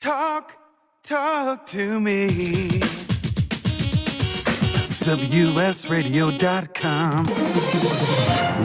Talk to me. WSRadio.com.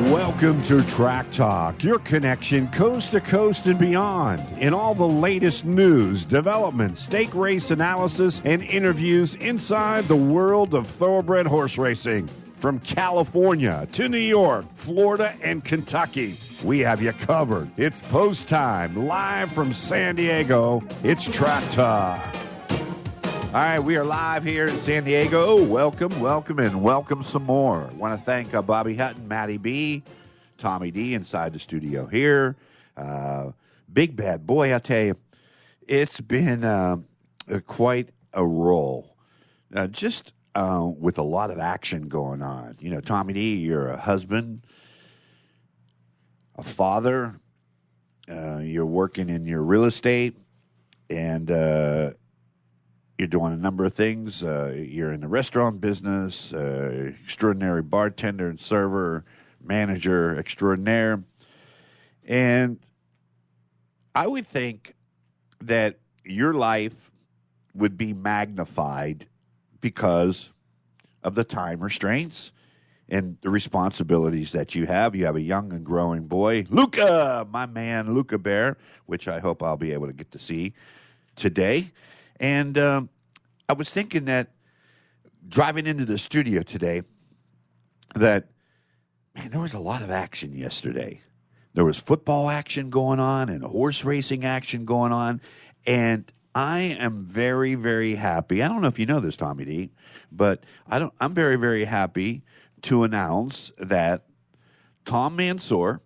Welcome to Track Talk, your connection coast to coast and beyond in all the latest news, developments, stake race analysis, and interviews inside the world of thoroughbred horse racing. From California to New York, Florida, and Kentucky, we have you covered. It's post time, live from San Diego. It's Track Talk. All right, we are live here in San Diego. Welcome, and welcome some more. I want to thank Bobby Hutton, Matty B, Tommy D inside the studio here. Big bad boy, I tell you, it's been quite a roll. Just with a lot of action going on. You know, Tommy D, you're a husband, a father, you're working in your real estate, and you're doing a number of things. You're in the restaurant business, extraordinary bartender and server, manager extraordinaire. And I would think that your life would be magnified because of the time restraints and the responsibilities that you have. You have a young and growing boy, Luca, my man, Luca Bear, which I hope I'll be able to get to see today. And I was thinking that driving into the studio today that, man, there was a lot of action yesterday. There was football action going on and horse racing action going on. And I am very, very happy. I don't know if you know this, Tommy D, but I'm very, very happy to announce that Tom Mansour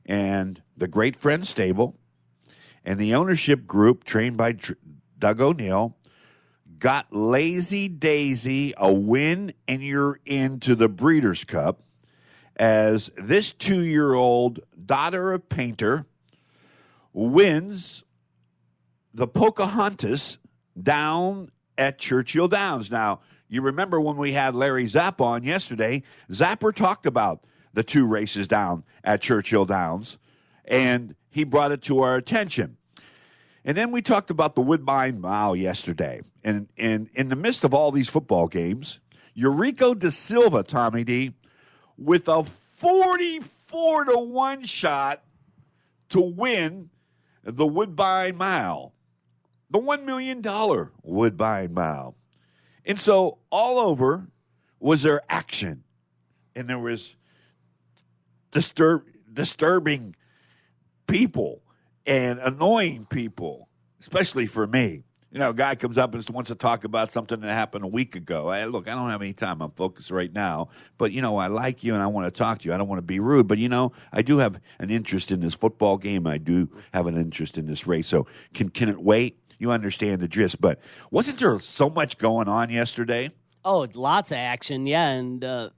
and the Great Friend Stable and the ownership group trained by Doug O'Neill got Lazy Daisy a win, and you're into the Breeders' Cup as this 2-year-old daughter of Painter wins the Pocahontas down at Churchill Downs. Now, you remember when we had Larry Zapp on yesterday, Zapper talked about the 2 races down at Churchill Downs, and he brought it to our attention. And then we talked about the Woodbine Mile yesterday. And in the midst of all these football games, Eurico Da Silva, Tommy D, with a 44-1 shot to win the Woodbine Mile, the $1 million Woodbine Mile. And so all over was there action. And there was disturbing people and annoying people, especially for me. You know, a guy comes up and wants to talk about something that happened a week ago. Look, I don't have any time. I'm focused right now. But, you know, I like you and I want to talk to you. I don't want to be rude. But, you know, I do have an interest in this football game. I do have an interest in this race. So can it wait? You understand the gist. But wasn't there so much going on yesterday? Oh, lots of action, yeah. And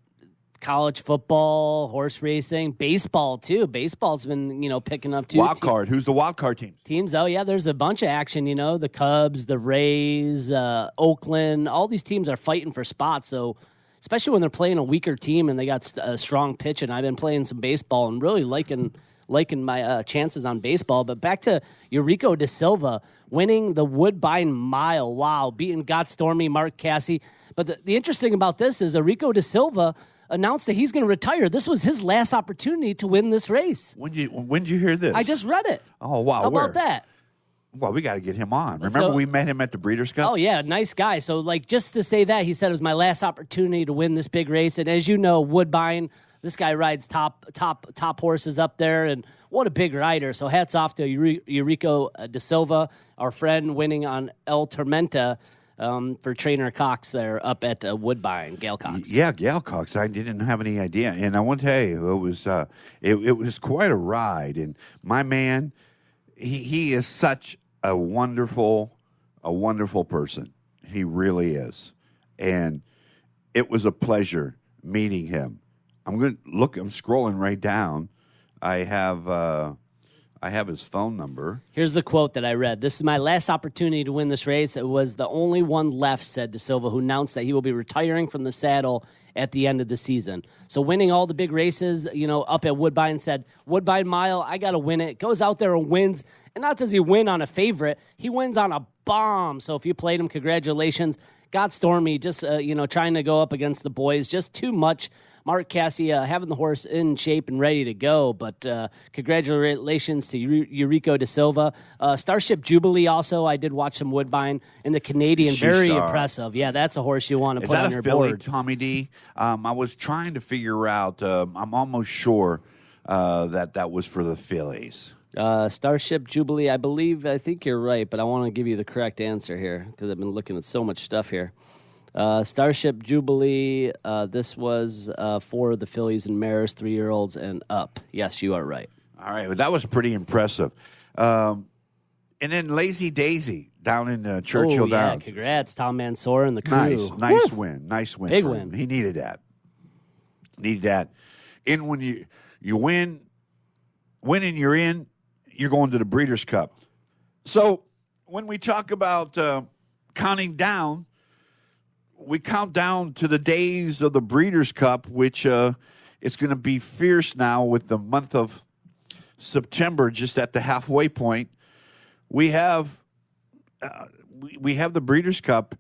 college football, horse racing, baseball too. Baseball's been, picking up too. Wild card. Who's the wild card teams? Oh yeah, there's a bunch of action. The Cubs, the Rays, Oakland. All these teams are fighting for spots. So, especially when they're playing a weaker team and they got a strong pitch. And I've been playing some baseball and really liking my chances on baseball. But back to Eurico Da Silva winning the Woodbine Mile. Wow, beating Got Stormy, Mark Casse. But the interesting about this is Eurico Da Silva announced that he's going to retire. This was his last opportunity to win this race. When did you hear this? I just read it. Oh, wow. How about that? Well, we got to get him on. Remember we met him at the Breeders' Cup? Oh, yeah, nice guy. So, just to say that, he said it was my last opportunity to win this big race. And as you know, Woodbine, this guy rides top horses up there, and what a big rider. So hats off to Eurico Da Silva, our friend, winning on El Tormenta. For Trainer Cox there up at Woodbine, Gail Cox. Yeah, Gail Cox. I didn't have any idea, and I want to tell you, it was quite a ride. And my man, he is such a wonderful person. He really is, and it was a pleasure meeting him. I'm scrolling right down. I have his phone number. Here's the quote that I read. "This is my last opportunity to win this race. It was the only one left," said Da Silva, who announced that he will be retiring from the saddle at the end of the season. So winning all the big races, up at Woodbine, said, Woodbine Mile, I got to win it. Goes out there and wins. And not does he win on a favorite, he wins on a bomb. So if you played him, congratulations. Got Stormy just, trying to go up against the boys. Just too much. Mark Casse having the horse in shape and ready to go. But congratulations to Eurico da Silva. Starship Jubilee also. I did watch some Woodbine. And the Canadian, very impressive. Yeah, that's a horse you want to put on your filly, board. Tommy D? I was trying to figure out. I'm almost sure that was for the fillies. Starship Jubilee, I think you're right, but I want to give you the correct answer here because I've been looking at so much stuff here. Starship Jubilee, this was for the fillies and mares, 3-year-olds and up. Yes, you are right. All right, well, that was pretty impressive. And then Lazy Daisy down in Churchill Downs. Congrats, Tom Mansour and the crew. Nice win. Big win. He needed that. And when you win and you're in, you're going to the Breeders' Cup. So when we talk about counting down, we count down to the days of the Breeders' Cup, which it's going to be fierce now with the month of September just at the halfway point. We have the Breeders' Cup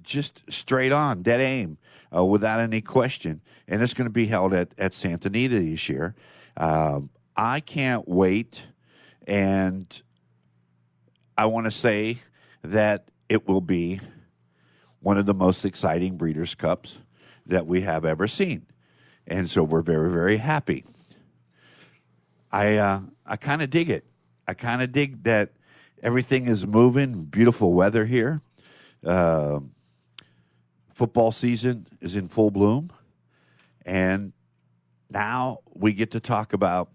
just straight on, dead aim, without any question. And it's going to be held at Santa Anita this year. I can't wait. And I want to say that it will be one of the most exciting Breeders' Cups that we have ever seen. And so we're very, very happy. I kind of dig it. I kind of dig that everything is moving, beautiful weather here. Football season is in full bloom. And now we get to talk about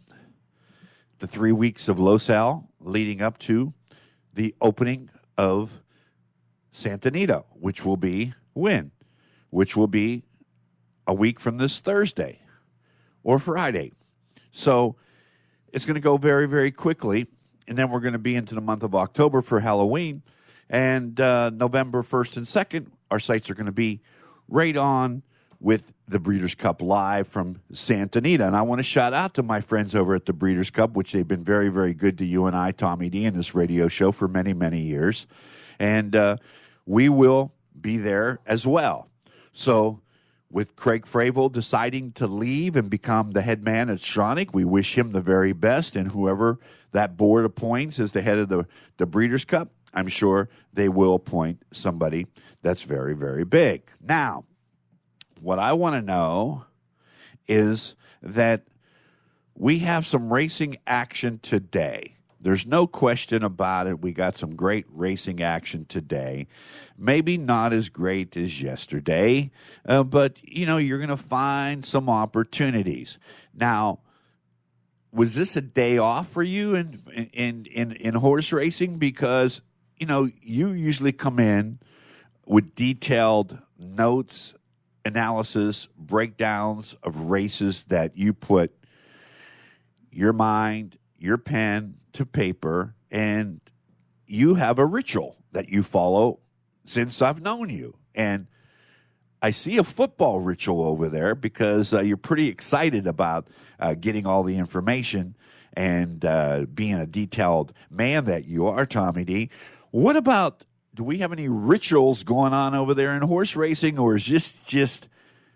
the 3 weeks of Los Al leading up to the opening of Santa Anita, which will be when? Which will be a week from this Thursday or Friday. So it's going to go very, very quickly. And then we're going to be into the month of October for Halloween. And November 1st and 2nd, our sites are going to be right on with the Breeders' Cup live from Santa Anita. And I want to shout out to my friends over at the Breeders' Cup, which they've been very, very good to you and I, Tommy D, in this radio show for many, many years. And we will be there as well. So with Craig Fravel deciding to leave and become the head man at Stronach, we wish him the very best. And whoever that board appoints as the head of the Breeders' Cup, I'm sure they will appoint somebody that's very, very big. Now, what I want to know is that we have some racing action today. There's no question about it. We got some great racing action today. Maybe not as great as yesterday, but, you're going to find some opportunities. Now, was this a day off for you in horse racing? Because, you usually come in with detailed notes, analysis, breakdowns of races that you put your mind, your pen to paper, and you have a ritual that you follow since I've known you. And I see a football ritual over there because you're pretty excited about getting all the information and being a detailed man that you are, Tommy D. What about, do we have any rituals going on over there in horse racing, or is this just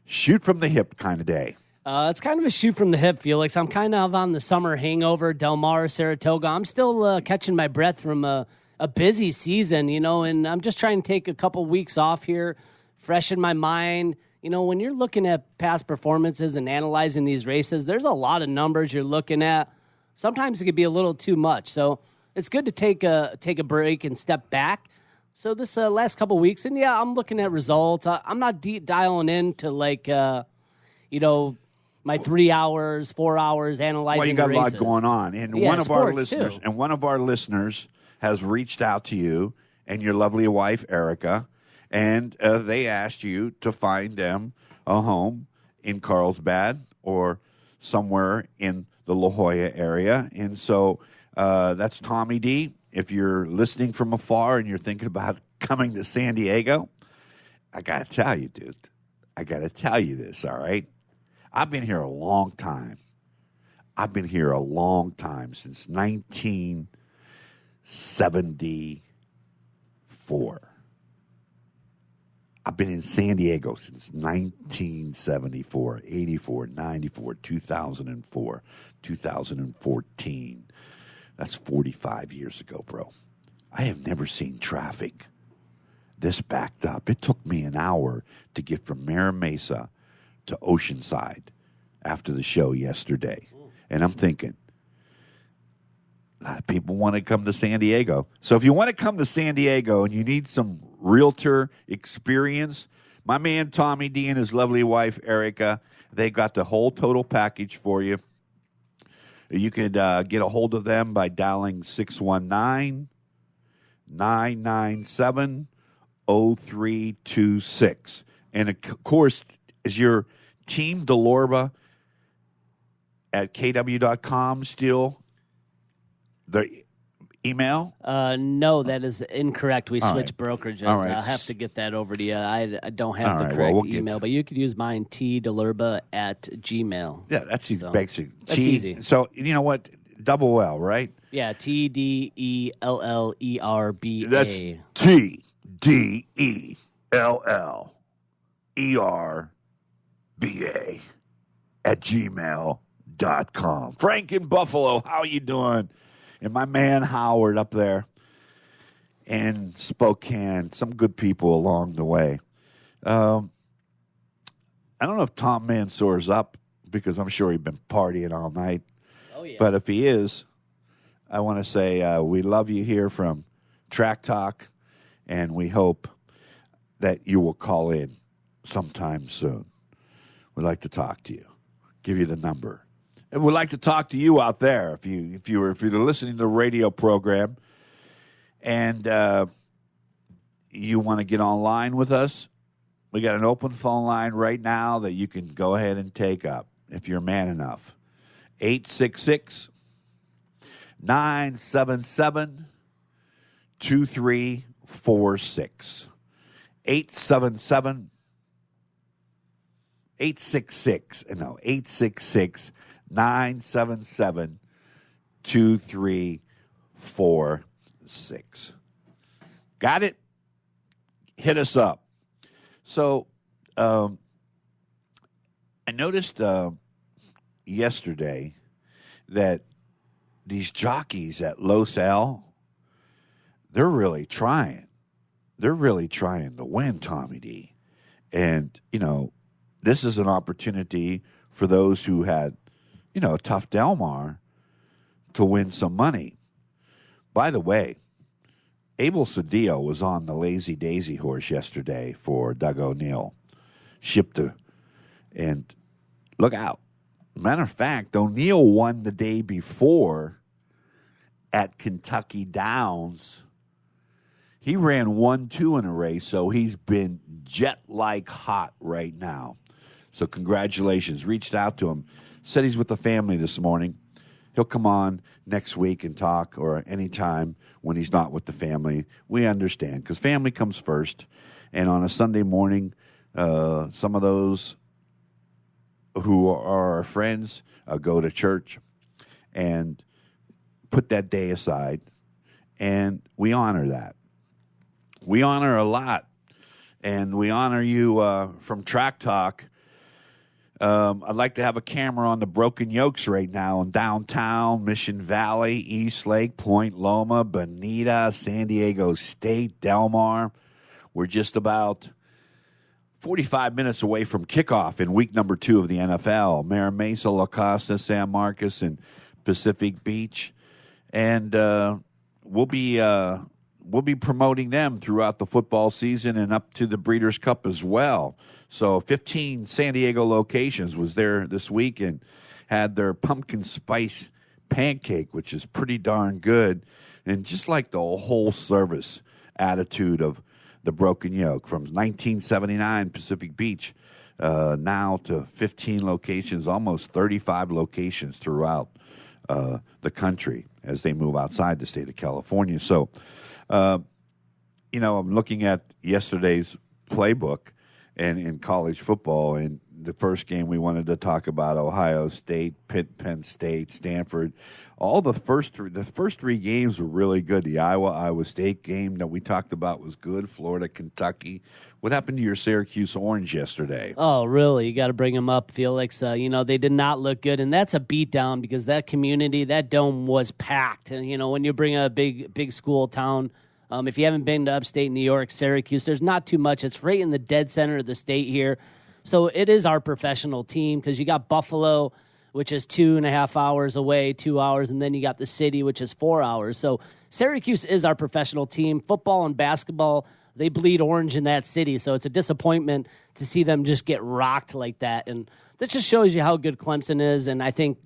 shoot from the hip kind of day? It's kind of a shoot from the hip, Felix. I'm kind of on the summer hangover, Del Mar, Saratoga. I'm still catching my breath from a busy season, and I'm just trying to take a couple weeks off here, freshen my mind. When you're looking at past performances and analyzing these races, there's a lot of numbers you're looking at. Sometimes it could be a little too much. So it's good to take a break and step back. So this last couple weeks, and yeah, I'm looking at results. I'm not dialing into my 3 hours, 4 hours analyzing. Well, you got the races. A lot going on, and one of our listeners has reached out to you and your lovely wife Erica, and they asked you to find them a home in Carlsbad or somewhere in the La Jolla area, and so that's Tommy D. If you're listening from afar and you're thinking about coming to San Diego, I got to tell you, dude. I got to tell you this, all right? I've been here a long time. Since 19 1974. I've been in San Diego since 1974, 84, 94, 2004, 2014. That's 45 years ago, bro. I have never seen traffic this backed up. It took me an hour to get from Mira Mesa to Oceanside after the show yesterday. And I'm thinking, a lot of people want to come to San Diego. So if you want to come to San Diego and you need some realtor experience, my man Tommy D and his lovely wife Erica, they got the whole total package for you. You can get a hold of them by dialing 619-997-0326. And, of course, is your Team Delorba at kw.com still the email? No, that is incorrect. We switched brokerages. All right. I'll have to get that over to you. I don't have All the right, correct well, we'll email, but you could use mine, tdelurba@gmail. Yeah, that's basic. That's easy. So, you know what? Double L, right? Yeah, TDELLERBA. That's TDELLERBA at gmail.com. Frank in Buffalo, how you doing? And my man Howard up there in Spokane. Some good people along the way. I don't know if Tom Mansour's up because I'm sure he's been partying all night. Oh, yeah. But if he is, I want to say we love you here from Track Talk, and we hope that you will call in sometime soon. We'd like to talk to you, give you the number. And we'd like to talk to you out there if you're listening to the radio program and you want to get online with us. We got an open phone line right now that you can go ahead and take up if you're man enough. 866-977-2346. 877-2346. Got it? Hit us up. So, I noticed yesterday that these jockeys at Los Al, they're really trying. They're really trying to win, Tommy D. And, you know, this is an opportunity for those who had, you know, a tough Del Mar to win some money. By the way, Abel Cedillo was on the Lazy Daisy horse yesterday for Doug O'Neill. And look out. Matter of fact, O'Neill won the day before at Kentucky Downs. He ran 1-2 in a race, so he's been jet-like hot right now. So congratulations. Reached out to him. Said he's with the family this morning. He'll come on next week and talk, or anytime when he's not with the family. We understand, because family comes first. And on a Sunday morning, some of those who are our friends go to church and put that day aside, and we honor that. We honor a lot, and we honor you from Track Talk. I'd like to have a camera on the Broken Yokes right now in downtown, Mission Valley, East Lake, Point Loma, Bonita, San Diego State, Del Mar. We're just about 45 minutes away from kickoff in week number 2 of the NFL. Mira Mesa, La Costa, San Marcos, and Pacific Beach. And we'll be promoting them throughout the football season and up to the Breeders' Cup as well. So 15 San Diego locations was there this week and had their pumpkin spice pancake, which is pretty darn good. And just like the whole service attitude of the Broken Yoke from 1979 Pacific Beach, now to 15 locations, almost 35 locations throughout the country as they move outside the state of California. So, you know, I'm looking at yesterday's playbook and in college football, and the first game we wanted to talk about Ohio State, Penn State, Stanford. All the first three games were really good. The Iowa State game that we talked about was good. Florida, Kentucky. What happened to your Syracuse Orange yesterday? Oh, really? You got to bring them up, Felix. They did not look good, and that's a beatdown because that community, that dome was packed. And when you bring a big school town, if you haven't been to upstate New York, Syracuse, there's not too much. It's right in the dead center of the state here. So it is our professional team because you got Buffalo, which is 2.5 hours away, 2 hours, and then you got the city, which is 4 hours. So Syracuse is our professional team. Football and basketball, they bleed orange in that city. So it's a disappointment to see them just get rocked like that. And that just shows you how good Clemson is. And I think,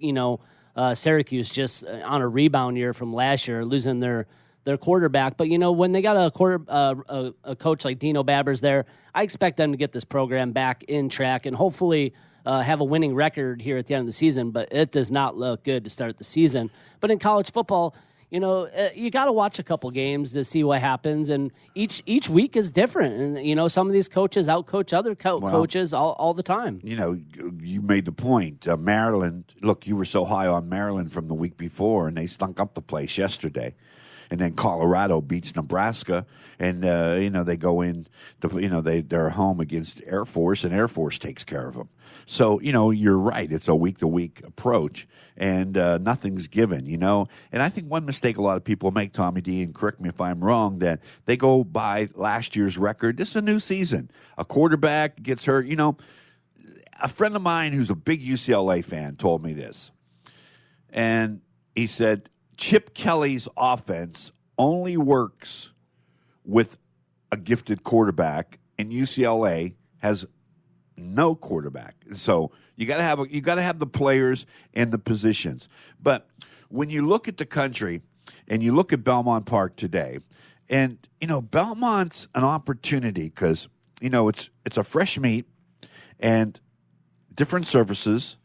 Syracuse just on a rebound year from last year, losing their quarterback. But, when they got a coach like Dino Babbers there, I expect them to get this program back in track and hopefully have a winning record here at the end of the season. But it does not look good to start the season. But in college football, you got to watch a couple games to see what happens. And each week is different. And, some of these coaches outcoach other coaches all the time. You made the point. Maryland, look, you were so high on Maryland from the week before, and they stunk up the place yesterday. And then Colorado beats Nebraska, and they go in. They're home against Air Force, and Air Force takes care of them. So you're right. It's a week-to-week approach, and nothing's given. And I think one mistake a lot of people make, Tommy D, and correct me if I'm wrong, that they go by last year's record. This is a new season. A quarterback gets hurt. A friend of mine who's a big UCLA fan told me this, and he said, Chip Kelly's offense only works with a gifted quarterback, and UCLA has no quarterback. So you got to have the players and the positions. But when you look at the country and you look at Belmont Park today, and Belmont's an opportunity because it's a fresh meet and different surfaces.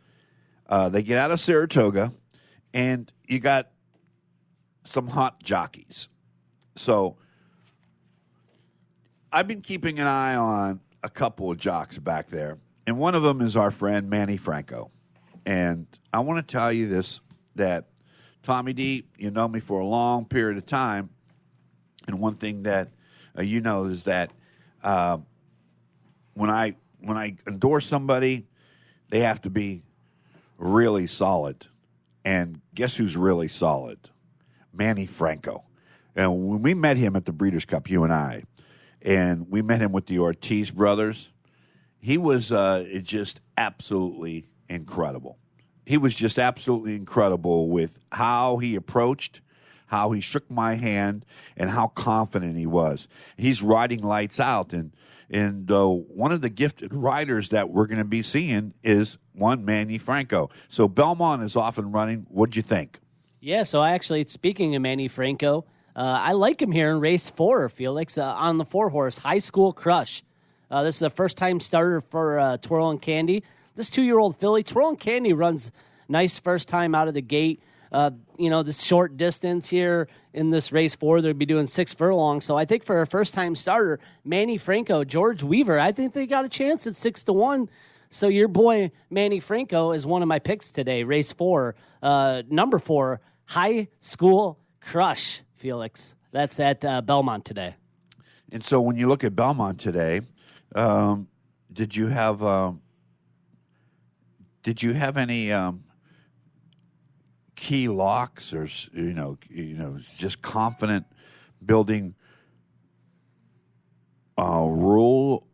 They get out of Saratoga, and you got some hot jockeys. So I've been keeping an eye on a couple of jocks back there, and one of them is our friend Manny Franco. And I want to tell you this, that Tommy D, you know me for a long period of time, and one thing that is that when I endorse somebody, they have to be really solid. And guess who's really solid? Manny Franco. And when we met him at the Breeders' Cup, you and I, and we met him with the Ortiz brothers, he was just absolutely incredible. He was just absolutely incredible with how he approached, how he shook my hand, and how confident he was. He's riding lights out, and one of the gifted riders that we're going to be seeing is one Manny Franco. So Belmont is off and running. What'd you think? Yeah, so speaking of Manny Franco, I like him here in race 4, Felix, on the 4-horse, High School Crush. This is a first-time starter for Twirl and Candy. This 2-year-old filly, Twirl and Candy, runs nice first time out of the gate. This short distance here in this race 4, they'll be doing 6 furlongs. So I think for a first-time starter, Manny Franco, George Weaver, I think they got a chance at 6-1. So your boy Manny Franco is one of my picks today, race 4, number 4, High School Crush, Felix. That's at Belmont today. And so when you look at Belmont today, did you have any key locks or just confident building rule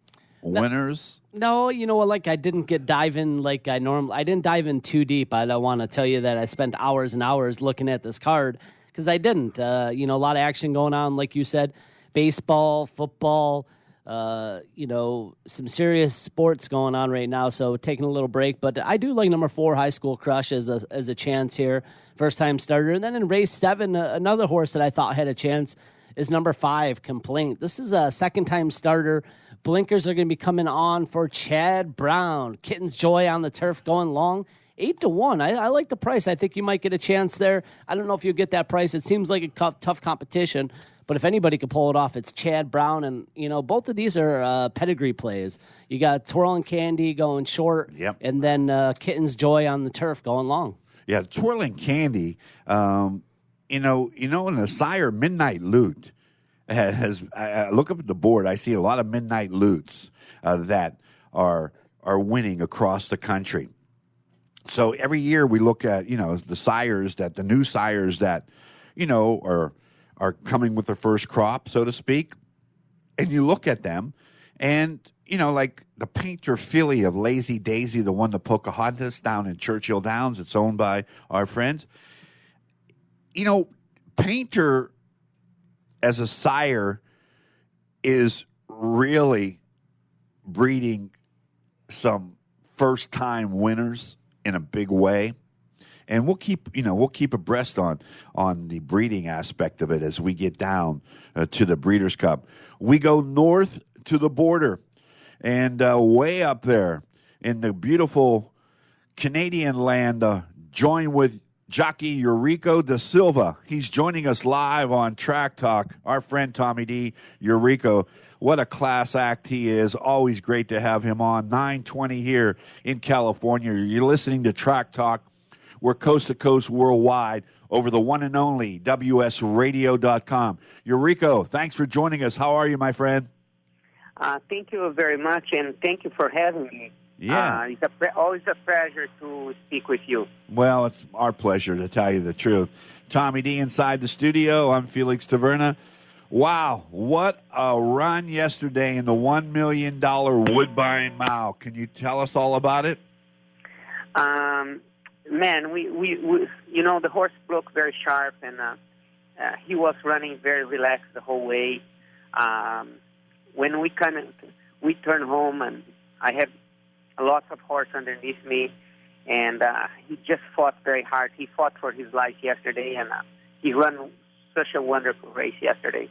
winners? No, I didn't dive in like I normally. I didn't dive in too deep. I don't want to tell you that I spent hours and hours looking at this card because I didn't. A lot of action going on, like you said, baseball, football. Some serious sports going on right now. So taking a little break, but I do like number 4, High School Crush, as a chance here, first time starter. And then in race 7, another horse that I thought had a chance is number 5, Complaint. This is a second time starter. Blinkers are going to be coming on for Chad Brown. Kitten's Joy on the turf going long. 8-1. I like the price. I think you might get a chance there. I don't know if you'll get that price. It seems like a tough competition, But if anybody could pull it off, it's Chad Brown. And, both of these are pedigree plays. You got Twirling Candy going short, Yep. and then Kitten's Joy on the turf going long. Yeah, Twirling Candy, in the Sire Midnight Loot has I look up at the board, I see a lot of Midnight Loots that are winning across the country. So every year we look at, the new sires that, are coming with their first crop, so to speak. And you look at them and, like the Painter filly of Lazy Daisy, the one, the Pocahontas down in Churchill Downs, it's owned by our friends. Painter as a sire is really breeding some first-time winners in a big way, and we'll keep abreast on the breeding aspect of it as we get down to the Breeders' Cup. We go north to the border, and way up there in the beautiful Canadian land, join with jockey Eurico da Silva. He's joining us live on Track Talk. Our friend Tommy D. Eurico. What a class act he is. Always great to have him on. 9:20 here in California. You're listening to Track Talk. We're coast to coast worldwide over the one and only WSRadio.com. Eurico, thanks for joining us. How are you, my friend? Thank you very much, and thank you for having me. Yeah. It's always a pleasure to speak with you. Well, it's our pleasure, to tell you the truth. Tommy D inside the studio. I'm Felix Taverna. Wow, what a run yesterday in the $1 million Woodbine Mile. Can you tell us all about it? Man, we the horse broke very sharp, and he was running very relaxed the whole way. When we turn home, and I have lots of horse underneath me, and he just fought very hard. He fought for his life yesterday, and he ran such a wonderful race yesterday.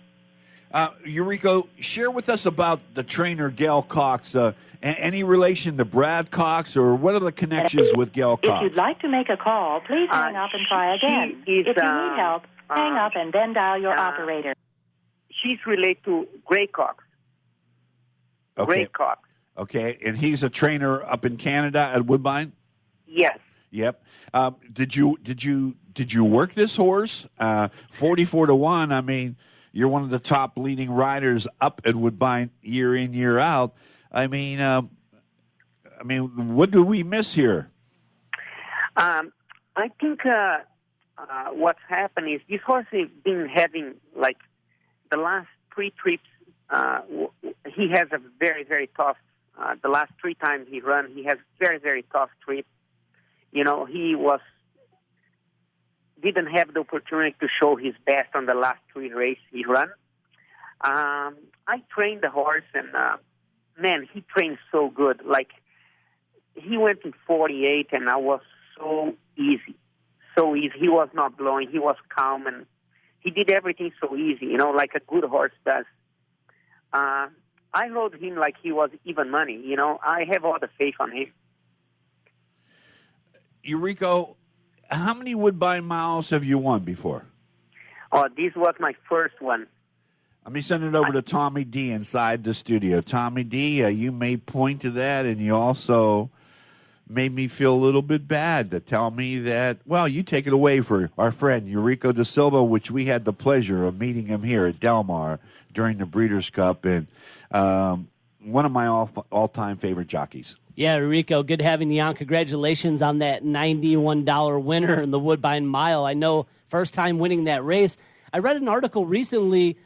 Eurico, share with us about the trainer, Gail Cox. Any relation to Brad Cox, or what are the connections with Gail Cox? If you'd like to make a call, please hang up and try again. If you need help, hang up and then dial your operator. She's related to Gray Cox. Okay. Gray Cox. Okay, and he's a trainer up in Canada at Woodbine? Yes. Yep. Did you work this horse? 44-1. I mean, you're one of the top leading riders up at Woodbine year in, year out. I mean, what do we miss here? I think what's happened is this horse has been having, like, the last 3 trips. He has a very, very tough. The last 3 times he run, he has very, very tough trip. He didn't have the opportunity to show his best on the last 3 races he ran. I trained the horse, and man, he trained so good. Like, he went in 48, and I was so easy. So easy. He was not blowing. He was calm, and he did everything so easy, like a good horse does. I rode him like he was even money. I have all the faith on him. Eurico, how many Woodbine Miles have you won before? Oh, this was my first one. Let me send it over to Tommy D inside the studio. Tommy D, you made point to that, and you also made me feel a little bit bad to tell me that, well, you take it away for our friend Eurico da Silva, which we had the pleasure of meeting him here at Del Mar during the Breeders' Cup, and one of my all-time favorite jockeys. Yeah, Eurico, good having you on. Congratulations on that $91 winner in the Woodbine Mile. I know, first time winning that race. I read an article recently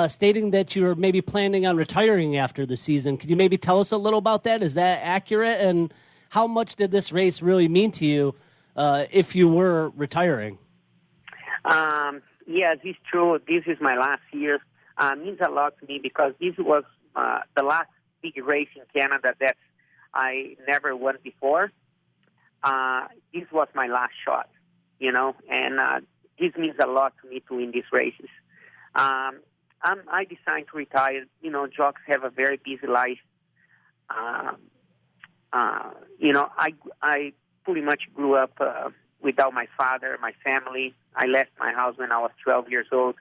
stating that you were maybe planning on retiring after the season. Could you maybe tell us a little about that? Is that accurate? And how much did this race really mean to you if you were retiring? Yes, it's true. This is my last year. Means a lot to me because this was the last big race in Canada that I never won before. This was my last shot, and this means a lot to me to win these races. I decided to retire. Jocks have a very busy life. I pretty much grew up without my father, my family. I left my house when I was 12 years old.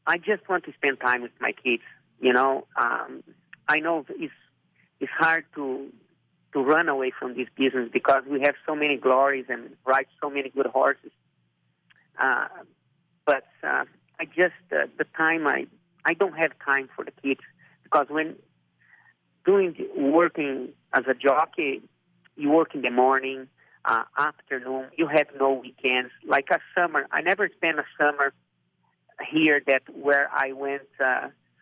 I just want to spend time with my kids. I know it's hard to run away from this business because we have so many glories and ride so many good horses. But I just the time I don't have time for the kids because when working as a jockey, you work in the morning, afternoon. You have no weekends. Like a summer, I never spent a summer here where I went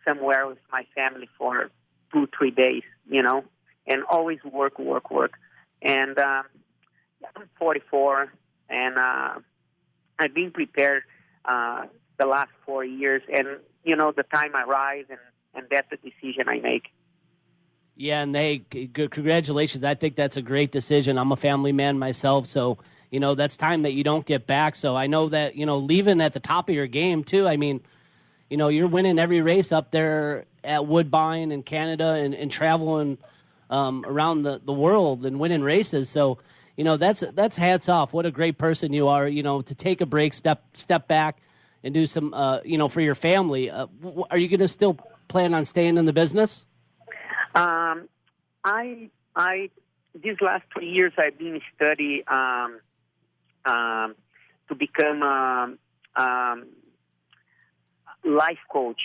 somewhere with my family for 2-3 days, and always work. And I'm 44, and I've been prepared the last 4 years, and the time arrives, and that's the decision I make. Yeah, and congratulations. I think that's a great decision. I'm a family man myself, so that's time that you don't get back. So I know that leaving at the top of your game too. I mean, you're winning every race up there at Woodbine in Canada and traveling around the world and winning races. So that's hats off. What a great person you are. To take a break, step back, and do some for your family. Are you going to still plan on staying in the business? I these last 3 years I've been studying to become life coach.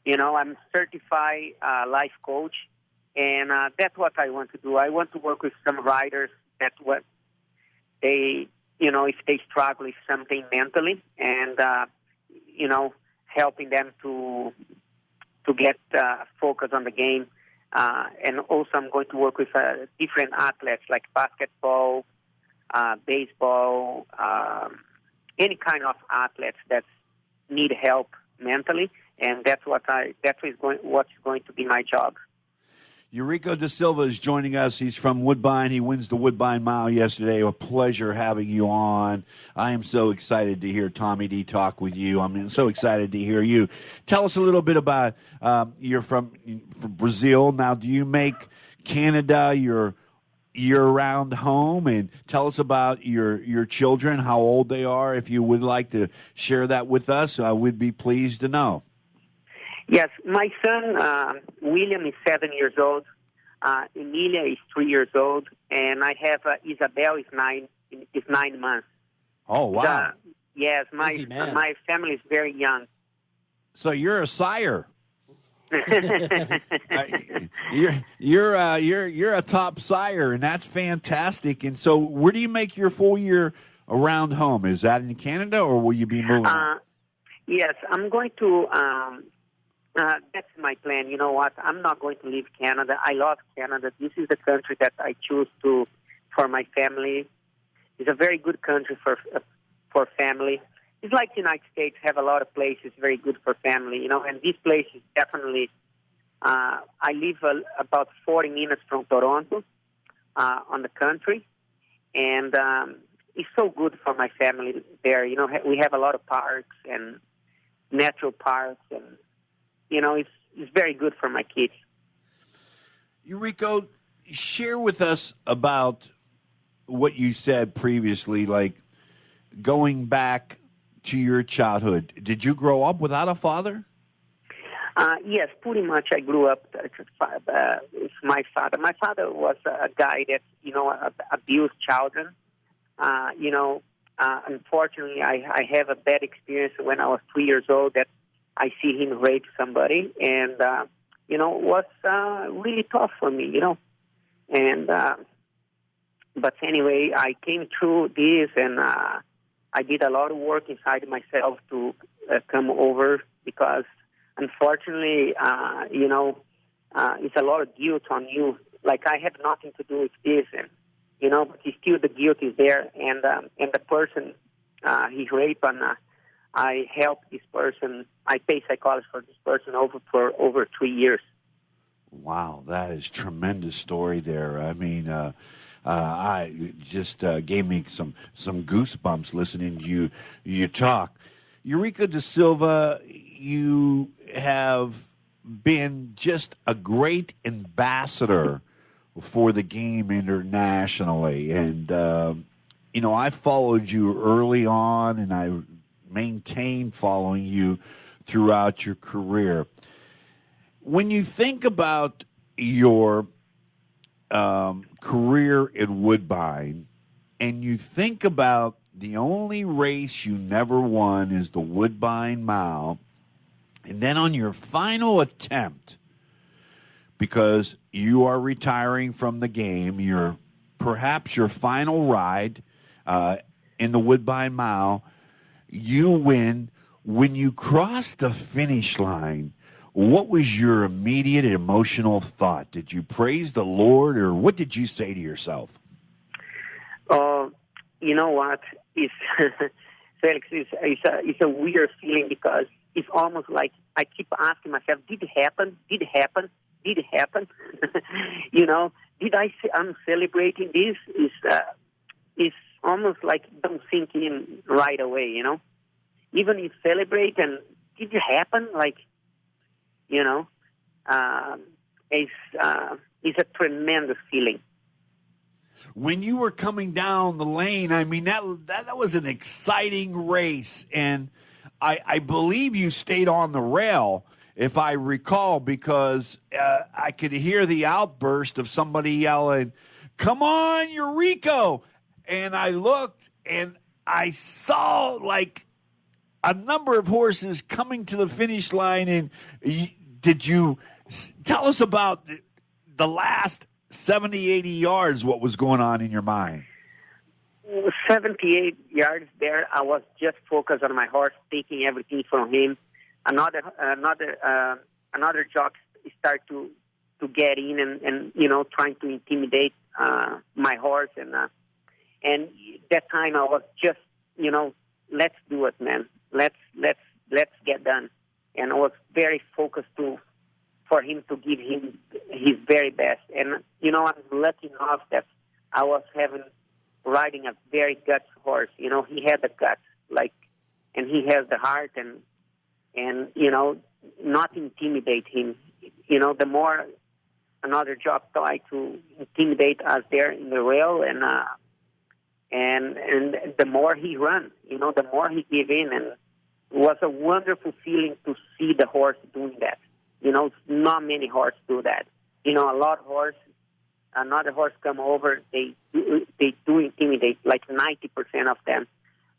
I'm certified life coach, and that's what I want to do. I want to work with some riders that what they, if they struggle with something mentally, and helping them to get focus on the game. And also I'm going to work with different athletes like basketball, baseball, any kind of athletes that need help mentally, and that's what's going to be my job. Eurico Da Silva is joining us. He's from Woodbine. He wins the Woodbine Mile yesterday. A pleasure having you on. I am so excited to hear Tommy D talk with you. I'm so excited to hear you. Tell us a little bit about you're from Brazil. Now, do you make Canada your year-round home? And tell us about your children, how old they are. If you would like to share that with us, we'd be pleased to know. Yes, my son, William, is 7 years old. Emilia is 3 years old. And I have Isabel is 9 months. Oh, wow. Yes, my family is very young. So you're a sire. You're a top sire, and that's fantastic. And so where do you make your full year around home? Is that in Canada, or will you be moving? Yes, I'm going to... that's my plan. You know what? I'm not going to leave Canada. I love Canada. This is the country that I choose for my family. It's a very good country for family. It's like the United States have a lot of places very good for family, and this place is definitely, I live about 40 minutes from Toronto on the country, and it's so good for my family there. We have a lot of parks and natural parks, and it's very good for my kids. Eurico, share with us about what you said previously, like going back to your childhood. Did you grow up without a father? Yes, pretty much. I grew up with my father. My father was a guy that, abused children. Unfortunately, I have a bad experience when I was 3 years old that I see him rape somebody, and, it was really tough for me, And, but anyway, I came through this, and I did a lot of work inside myself to come over because, unfortunately, it's a lot of guilt on you. Like, I have nothing to do with this, and, but still the guilt is there, and the person he raped, and I helped this person. I pay psychology for this person for over 3 years. Wow, that is a tremendous story there. I mean, I just gave me some goosebumps listening to you talk. Eurico Da Silva, you have been just a great ambassador for the game internationally. And, I followed you early on, and I maintained following you throughout your career. When you think about your career at Woodbine, and you think about the only race you never won is the Woodbine Mile, and then on your final attempt, because you are retiring from the game, perhaps your final ride in the Woodbine Mile, you win. When you cross the finish line, what was your immediate emotional thought? Did you praise the Lord, or what did you say to yourself? You know what? It's Felix. It's a weird feeling because it's almost like I keep asking myself, "Did it happen? Did it happen? Did it happen?" You know, did I? I'm celebrating this. It's almost like don't sink in right away. You know, even you celebrate and did it happen? Like, you know, it's a tremendous feeling. When you were coming down the lane, I mean, that was an exciting race, and I believe you stayed on the rail, if I recall, because I could hear the outburst of somebody yelling, "Come on, Eurico!" And I looked, and I saw, like, a number of horses coming to the finish line, and did you tell us about the last 70, 80 yards, what was going on in your mind? 78 yards there, I was just focused on my horse, taking everything from him. Another jock start to get in and you know, trying to intimidate my horse, and that time I was just, you know, let's do it, man. Let's get done. And I was very focused for him to give him his very best. And, you know, I'm lucky enough that I was riding a very guts horse. You know, he had the guts, like, and he has the heart and you know, not intimidate him. You know, the more another jock tried to intimidate us there in the rail, and the more he ran, you know, the more he gave in, and it was a wonderful feeling to see the horse doing that. You know, not many horses do that. You know, a lot of another horse come over, they do intimidate, like 90% of them,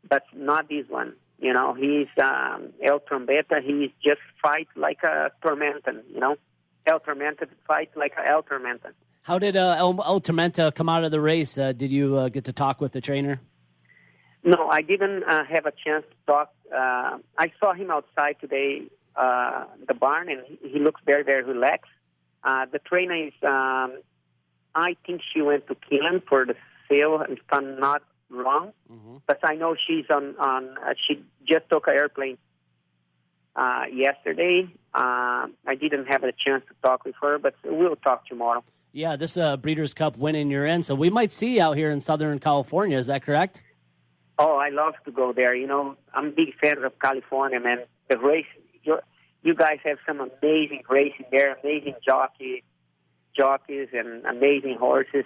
but not this one. You know, he's El Trombetta. He's just fight like a Tormentan, you know. El Tormenta fight like a El Tormentan. How did El Tormenta come out of the race? Did you get to talk with the trainer? No, I didn't have a chance to talk. I saw him outside today, the barn, and he looks very, very relaxed. The trainer is, I think she went to Killen for the sale, if I'm not wrong. Mm-hmm. But I know she's she just took an airplane yesterday. I didn't have a chance to talk with her, but we'll talk tomorrow. Yeah, this Breeders' Cup winning you're in, so we might see you out here in Southern California. Is that correct? Oh, I love to go there. You know, I'm a big fan of California, man. The race, you guys have some amazing racing there, amazing jockeys and amazing horses.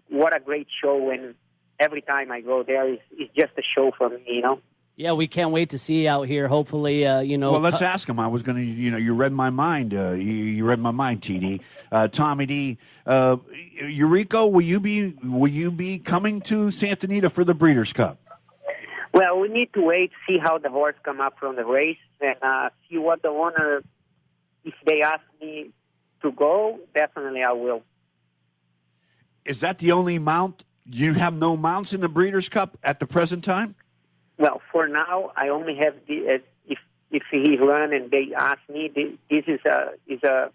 What a great show, and every time I go there, it's just a show for me, you know. Yeah, we can't wait to see you out here. Hopefully, you know. Well, let's ask him. I was going to, you know, you read my mind. You read my mind, TD. Tommy D. Eurico, will you be coming to Santa Anita for the Breeders' Cup? Well, we need to wait, see how the horse come up from the race, and see what the owner. If they ask me to go, definitely I will. Is that the only mount? You have no mounts in the Breeders' Cup at the present time? Well, for now, I only have the if he run and they ask me, this is the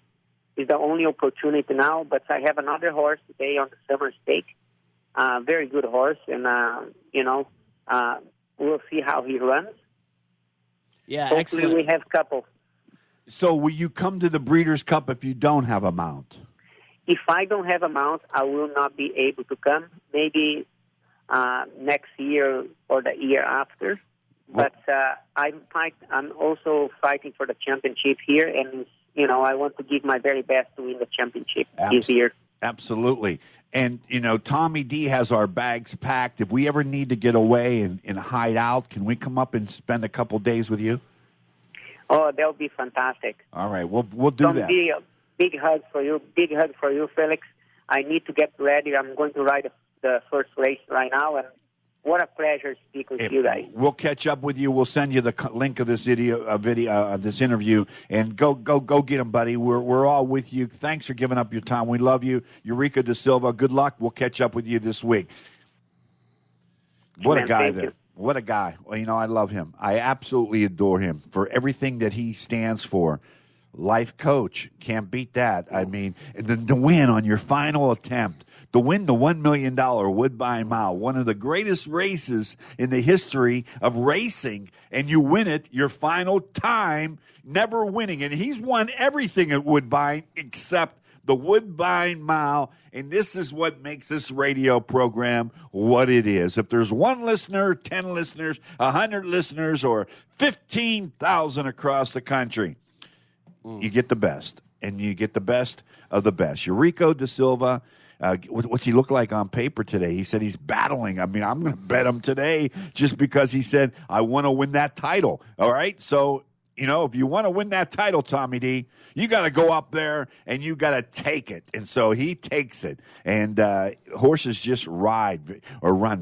only opportunity now. But I have another horse today on the Summer Stake, very good horse, and you know, we'll see how he runs. Yeah, hopefully excellent. We have a couple. So, will you come to the Breeders' Cup if you don't have a mount? If I don't have a mount, I will not be able to come. Maybe next year or the year after. But I'm also fighting for the championship here, and you know, I want to give my very best to win the championship this year. Absolutely. And, you know, Tommy D has our bags packed. If we ever need to get away and hide out, can we come up and spend a couple days with you? Oh, that would be fantastic. All right, we'll do that. Big hug for you. Big hug for you, Felix. I need to get ready. I'm going to ride the first race right now, and what a pleasure to speak with you guys. We'll catch up with you. We'll send you the link of this video, this interview, and go get them, buddy. We're all with you. Thanks for giving up your time. We love you, Eurico Da Silva. Good luck. We'll catch up with you this week. What a guy there. What a guy. Well, I love him. I absolutely adore him for everything that he stands for. Life coach. Can't beat that. I mean, the win on your final attempt. To win the $1 million Woodbine Mile, one of the greatest races in the history of racing, and you win it your final time, never winning. And he's won everything at Woodbine except the Woodbine Mile, and this is what makes this radio program what it is. If there's one listener, 10 listeners, 100 listeners, or 15,000 across the country, you get the best, and you get the best of the best. Eurico Da Silva. What's he look like on paper today? He said he's battling. I mean, I'm going to bet him today just because he said, I want to win that title. All right? So, if you want to win that title, Tommy D, you got to go up there and you got to take it. And so he takes it. And horses just run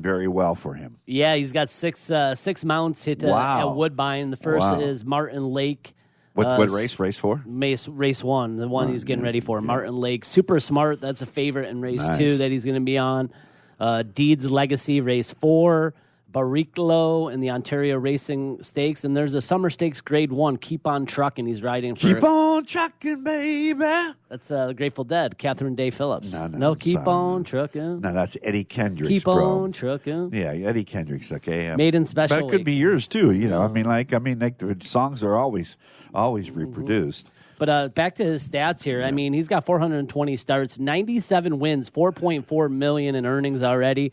very well for him. Yeah, he's got six mounts hit at Woodbine. The first is Martin Lake. What race? Race 4? Race 1, the one he's getting ready for. Yeah. Martin Lake, Super Smart, that's a favorite in race 2 that he's going to be on. Deeds Legacy, race 4. Barrichello in the Ontario Racing Stakes. And there's a Summer Stakes Grade 1, Keep On Trucking. He's riding for... Keep on trucking, baby. That's Grateful Dead, Catherine Day Phillips. No, Keep On Trucking. No, that's Eddie Kendricks, Keep On Trucking. Yeah, Eddie Kendricks, okay. Maiden Special. That could be yours, too. The songs are always reproduced. But back to his stats here. Yeah. I mean, he's got 420 starts, 97 wins, $4.4 million in earnings already.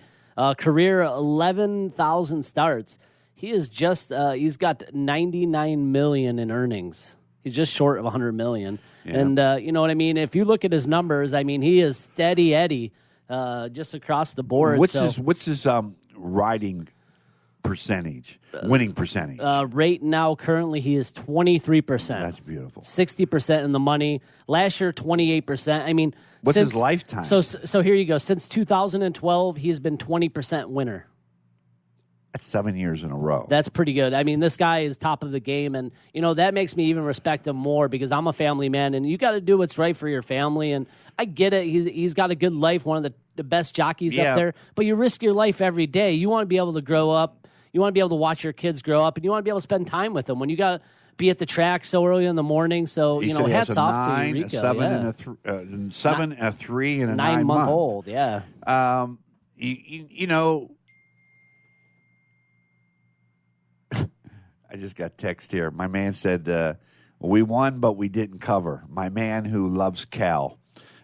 Career 11,000 starts. He is just he's got 99 million in earnings. He's just short of 100 million. Yeah. And you know what I mean? If you look at his numbers, I mean, he is steady Eddie just across the board. What's his riding percentage, winning percentage? Right now, currently, he is 23%. That's beautiful. 60% in the money. Last year, 28%. I mean, what's his lifetime? So here you go. Since 2012, he has been 20% winner. That's 7 years in a row. That's pretty good. I mean, this guy is top of the game, and that makes me even respect him more because I'm a family man, and you got to do what's right for your family. And I get it. He's got a good life, one of the best jockeys up there. But you risk your life every day. You want to be able to grow up. You want to be able to watch your kids grow up, and you want to be able to spend time with them when you got to be at the track so early in the morning. So, hats off to Eurico. A 7 and a 7, a 3, and a 9-month old, yeah. I just got text here. My man said, we won, but we didn't cover. My man who loves Cal,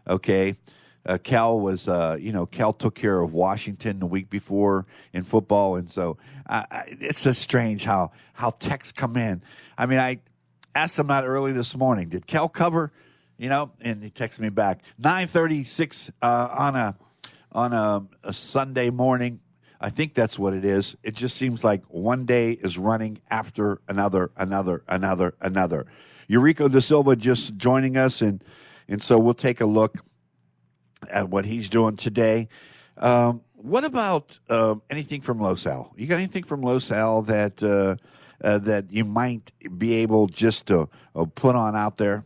okay? Cal was, Cal took care of Washington the week before in football, and so it's just strange how texts come in. I mean, I asked him that early this morning. Did Cal cover? And he texted me back 9:36 on a Sunday morning. I think that's what it is. It just seems like one day is running after another. Eurico Da Silva just joining us, and so we'll take a look at what he's doing today. What about anything from Los Al? You got anything from Los Al that you might be able just to put on out there?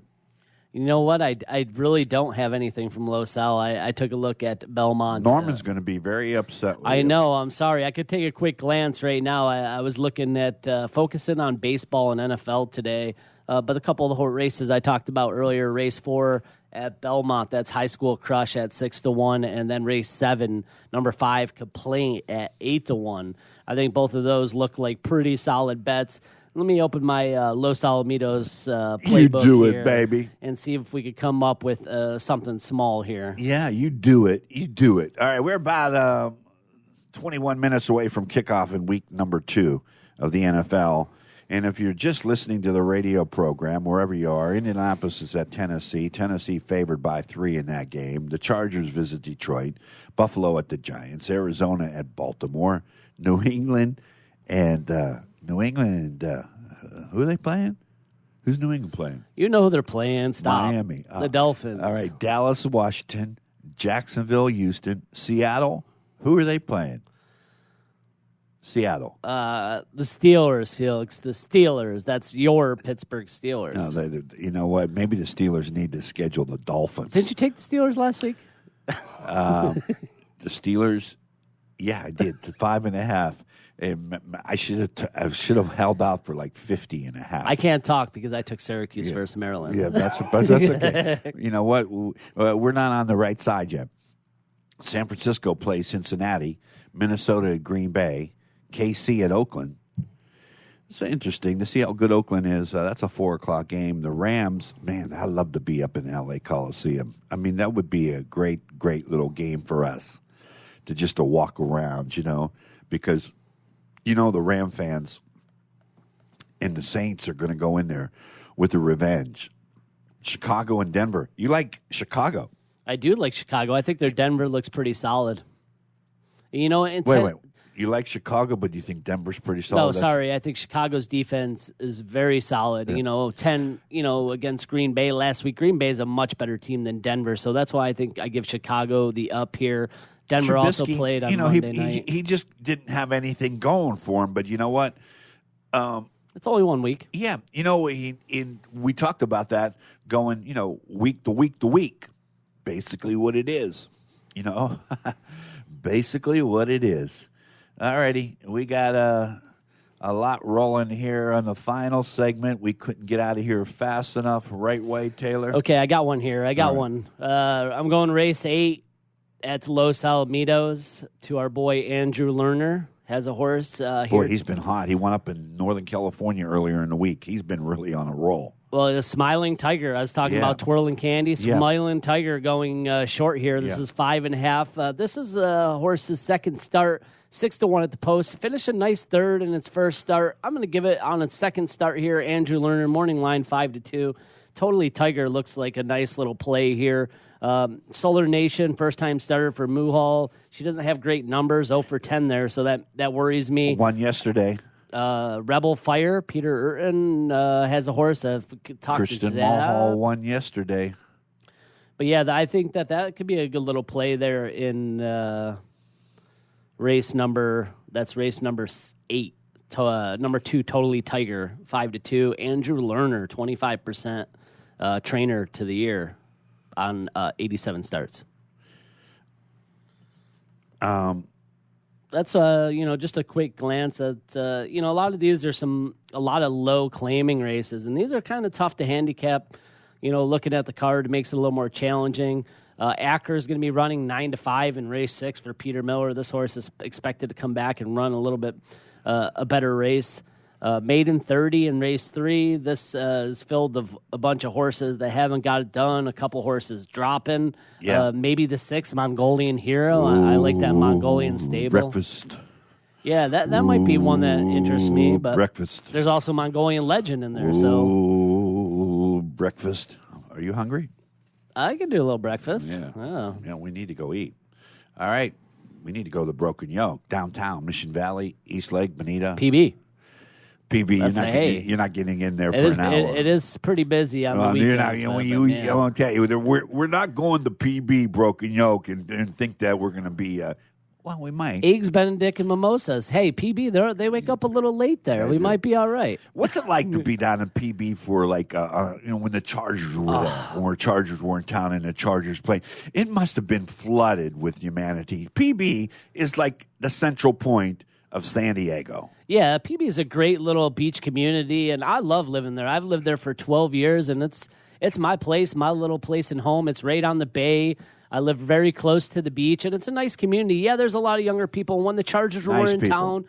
You know what? I really don't have anything from Los Al. I took a look at Belmont. Norman's going to be very upset with I know. I'm sorry. I could take a quick glance right now. I was looking at focusing on baseball and NFL today, but a couple of the races I talked about earlier, race 4 at Belmont, that's High School Crush at 6-1, and then race 7, number 5, Complaint at 8-1. I think both of those look like pretty solid bets. Let me open my Los Alamitos playbook. You do here it, baby. And see if we could come up with something small here. Yeah, you do it. You do it. All right, we're about 21 minutes away from kickoff in week number 2 of the NFL. And if you're just listening to the radio program, wherever you are, Indianapolis is at Tennessee. Tennessee favored by 3 in that game. The Chargers visit Detroit. Buffalo at the Giants. Arizona at Baltimore. New England and who are they playing? Who's New England playing? You know who they're playing. Stop. Miami. The Dolphins. All right, Dallas, Washington, Jacksonville, Houston, Seattle. Who are they playing? Seattle. The Steelers, Felix. The Steelers. That's your Pittsburgh Steelers. No, you know what? Maybe the Steelers need to schedule the Dolphins. Didn't you take the Steelers last week? The Steelers, yeah, I did. To 5.5. And I should have held out for like 50.5. I can't talk because I took Syracuse versus Maryland. Yeah, that's okay. You know what? We're not on the right side yet. San Francisco plays Cincinnati, Minnesota at Green Bay, KC at Oakland. It's interesting to see how good Oakland is. That's a 4:00 game. The Rams, man, I'd love to be up in L.A. Coliseum. I mean, that would be a great little game for us to walk around, because the Ram fans and the Saints are going to go in there with a revenge. Chicago and Denver. You like Chicago? I do like Chicago. I think their Denver looks pretty solid. Wait. You like Chicago, but you think Denver's pretty solid? No, sorry. I think Chicago's defense is very solid. Yeah. 10, against Green Bay last week. Green Bay is a much better team than Denver, so that's why I think I give Chicago the up here. Denver Trubisky, also played on Monday night. He just didn't have anything going for him, but you know what? It's only 1 week. Yeah. We talked about that going, week to week to week. Basically what it is, basically what it is. All righty. We got a lot rolling here on the final segment. We couldn't get out of here fast enough. Right way, Taylor? Okay, I got one here. One. I'm going race 8 at Los Alamitos to our boy Andrew Lerner. Has a horse here. Boy, he's been hot. He went up in Northern California earlier in the week. He's been really on a roll. Well, the Smiling Tiger. I was talking about Twirling Candy. Smiling Tiger going short here. This is 5.5. This is a horse's second start. 6-1 at the post. Finished a nice third in its first start. I'm going to give it on its second start here. Andrew Lerner, morning line 5-2. Totally Tiger looks like a nice little play here. Solar Nation, first-time starter for Muhal. She doesn't have great numbers, 0 for 10 there, so that worries me. Won yesterday. Rebel Fire, Peter Urton has a horse. Christian Mulhall won yesterday. But, yeah, I think that could be a good little play there in race number 8. Number 2, Totally Tiger, 5-2. Andrew Lerner, 25% trainer to the year on 87 starts. That's just a quick glance at a lot of these are a lot of low claiming races, and these are kind of tough to handicap. Looking at the card makes it a little more challenging. Acker is going to be running 9-5 in race 6 for Peter Miller. This horse is expected to come back and run a little bit a better race. Maiden 30 in race 3. This is filled of a bunch of horses that haven't got it done. A couple horses dropping. Yeah. Maybe the 6 Mongolian Hero. I like that Mongolian stable. Breakfast. Yeah, that might be one that interests me. But breakfast. There's also Mongolian Legend in there. So breakfast. Are you hungry? I could do a little breakfast. Yeah. Oh. Yeah, we need to go eat. All right. We need to go to Broken Yoke, downtown, Mission Valley, East Lake, Bonita. PB, you're not getting in there for an hour. It is pretty busy on the weekends. I won't tell you. We're not going to PB Broken Yoke and think that we're going to be. Well, we might. Eggs Benedict and mimosas. Hey, PB, they wake up a little late there. Yeah, we might be all right. What's it like to be down in PB for when the Chargers were there, when Chargers were in town and the Chargers played? It must have been flooded with humanity. PB is like the central point of San Diego. Yeah, PB is a great little beach community, and I love living there. I've lived there for 12 years, and it's my place, my little place and home. It's right on the bay. I live very close to the beach, and it's a nice community. Yeah, there's a lot of younger people. When the Chargers were in town,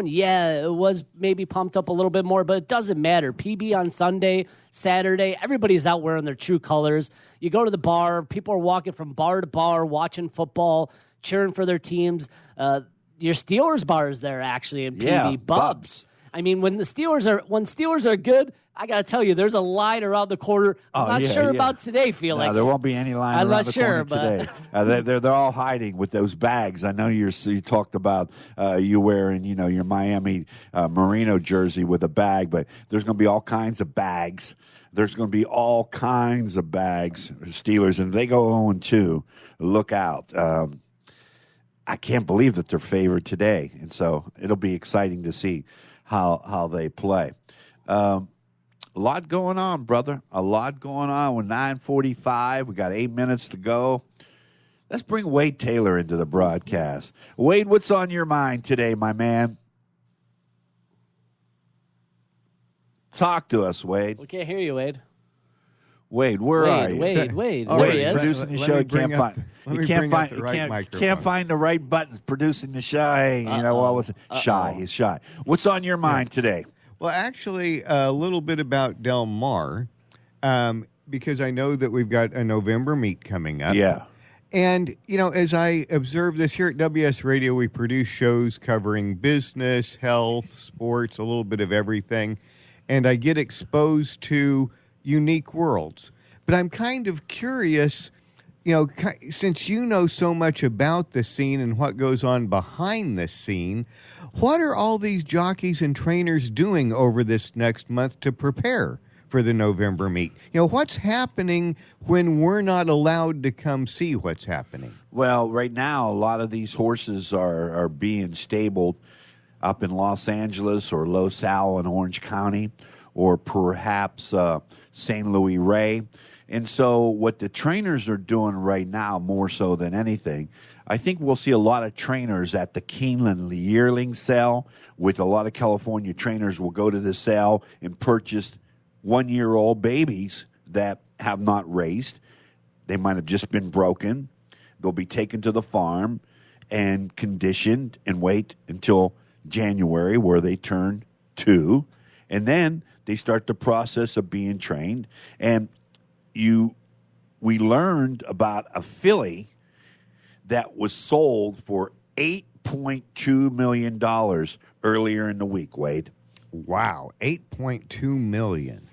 yeah, it was maybe pumped up a little bit more, but it doesn't matter. PB on Sunday, Saturday, everybody's out wearing their true colors. You go to the bar, people are walking from bar to bar, watching football, cheering for their teams. Your Steelers bar is there, actually, in PB. Yeah, Bubs. I mean, when Steelers are good, I got to tell you, there's a line around the corner. I'm not sure about today, Felix. No, there won't be any line around the corner today. They're all hiding with those bags. I know you talked about you wearing, your Miami Merino jersey with a bag, but there's going to be all kinds of bags. There's going to be all kinds of bags, Steelers, and if they go 0-2, look out. I can't believe that they're favored today, and so it'll be exciting to see how they play. A lot going on, brother. A lot going on. We're 9:45. We got 8 minutes to go. Let's bring Wade Taylor into the broadcast. Wade, what's on your mind today, my man? Talk to us, Wade. We can't hear you, Wade. Wade, where are you? Wade. There he is. Producing the show. Can't find the right buttons. Producing the show. Hey, what was it? Shy. He's shy. What's on your mind today? Well, actually, a little bit about Del Mar, because I know that we've got a November meet coming up. Yeah. And, as I observe this here at WS Radio, we produce shows covering business, health, sports, a little bit of everything. And I get exposed to unique worlds. But I'm kind of curious, since you know so much about the scene and what goes on behind the scene, what are all these jockeys and trainers doing over this next month to prepare for the November meet? What's happening when we're not allowed to come see what's happening? Well, right now, a lot of these horses are being stabled up in Los Angeles or Los Al in Orange County, or perhaps St. Louis Ray. And so what the trainers are doing right now, more so than anything, I think we'll see a lot of trainers at the Keeneland yearling sale. With a lot of California trainers will go to the sale and purchase 1-year-old babies that have not raced. They might have just been broken. They'll be taken to the farm and conditioned and wait until January where they turn 2. And then they start the process of being trained. And we learned about a filly that was sold for $8.2 million earlier in the week, Wade. Wow, $8.2 million.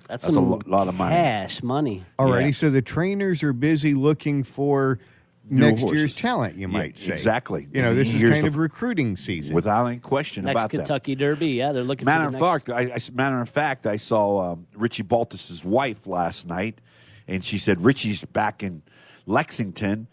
That's a lot of money. Cash money. All righty, so the trainers are busy looking for next year's talent, you might say. Exactly. This is kind of recruiting season. Without any question about that. Next Kentucky Derby, yeah, they're looking matter for the next. Matter of fact, I saw Richie Baltus's wife last night, and she said Richie's back in Lexington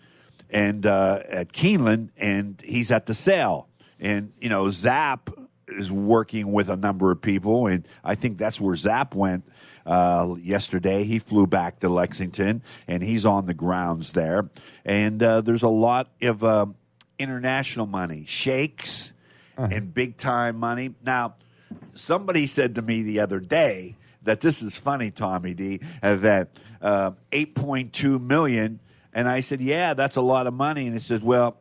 and at Keeneland, and he's at the sale. And, Zap is working with a number of people, and I think that's where Zap went yesterday. He flew back to Lexington, and he's on the grounds there. And there's a lot of international money, shakes, and big-time money. Now, somebody said to me the other day that this is funny, Tommy D, that $8.2 million, and I said, yeah, that's a lot of money. And he said, well,